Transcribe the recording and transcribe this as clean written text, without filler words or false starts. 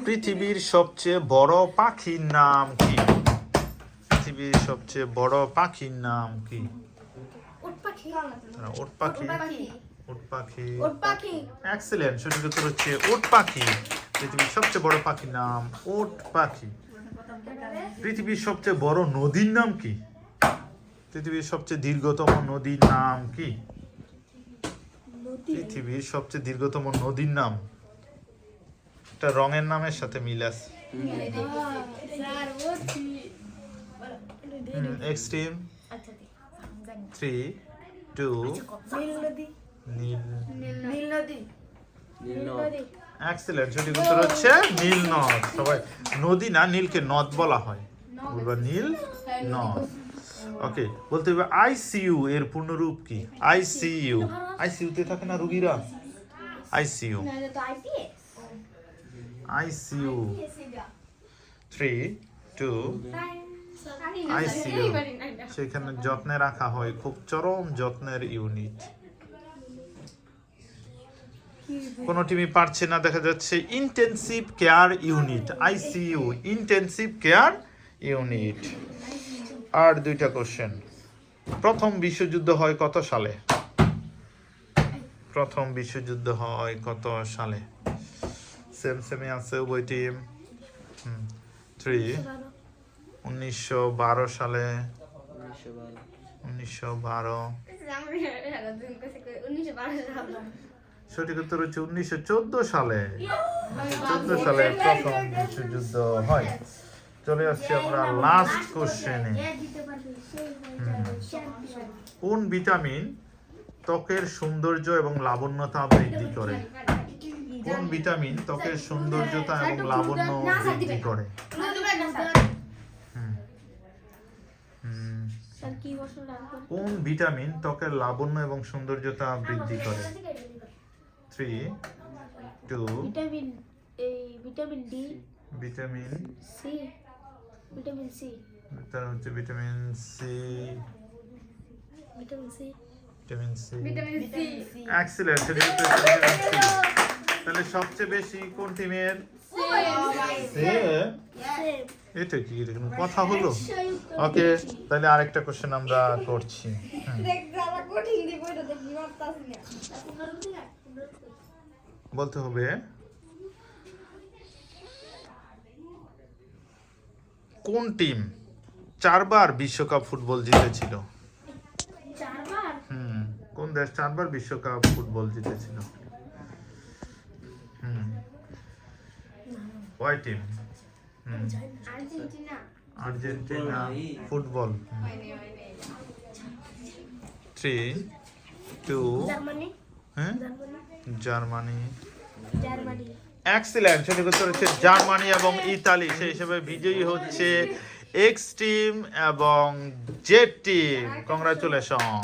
পৃথিবীর সবচেয়ে বড় পাখির নাম কি? পৃথিবীর সবচেয়ে বড় পাখির নাম কি? উট পাখি। উট পাখি। উট পাখি। উট পাখি। এক্সেলেন্ট, সঠিক উত্তর হচ্ছে উট পাখি। পৃথিবীর সবচেয়ে বড় পাখির নাম উট পাখি। পৃথিবীর সবচেয়ে বড় নদীর নাম কি? পৃথিবীর সবচেয়ে দীর্ঘতম নদীর নাম কি? পৃথিবীর সবচেয়ে দীর্ঘতম নদীর নাম একটা রঙের নামের সাথে মিল আছে। এক্সট্রিম 3 2 নীল নদী। এক্সেলেন্ট, সঠিক উত্তর হচ্ছে নীল নদ। সবাই নদী না, নীলকে নদ বলা হয়। বলবা নীল নদ। ওকে, বলতে হবে আইসিইউ এর পূর্ণরূপ কি? আইসিইউ, আইসিইউতে থাকে না রোগীরা? আইসিইউ, আইসিইউ 3 2 আইসিইউ, সেখানে যত্নে রাখা হয়, খুব চরম যত্নের ইউনিট। কোন টিমই পারছে না দেখা যাচ্ছে। Intensive care unit, ICU, intensive care unit. আর দুইটা কোশ্চেন। প্রথম বিশ্বযুদ্ধ হয় কত সালে? প্রথম বিশ্বযুদ্ধ হয় কত সালে? সেম সেমই আছে উভয় টিম। 3 1912 সালে। 1912। সঠিক উত্তর হচ্ছে 1914 সালে। 1914 সালে প্রথম বিশ্বযুদ্ধ হয়। চলে আসছি আমরা লাস্ট কোশ্চেনে। কোন ভিটামিন ত্বকের সৌন্দর্য এবং লাবণ্যতা বৃদ্ধি করে? কোন ভিটামিন ত্বকের সৌন্দর্যতা এবং লাবণ্য বৃদ্ধি করে? কোন ভিটামিন ত্বকের লাবণ্য এবং সৌন্দর্যতা বৃদ্ধি করে? 3 2 vitamin vitamin D. Vitamin C. Vitamin C. তার হচ্ছে vitamin C. Vitamin C. Vitamin C. Vitamin C. Excellent, তাহলে সবচেয়ে বেশি কোন টিমের? এটা কি এরকম কথা হলো? ওকে, তাহলে আরেকটা কোশ্চেন আমরা করছি। বলতে হবে কোন টিম 4 বার বিশ্বকাপ ফুটবল জিতেছিল? কোন দেশ 4 বার বিশ্বকাপ ফুটবল জিতেছিল? White team. Argentina football. 3 2 Germany. Excellent, সঠিক উত্তর হচ্ছে জার্মানি এবং ইতালি। সেই হিসেবে বিজয়ী হচ্ছে এক্স টিম এবং জেড টিম। কংগ্রাচুলেশন।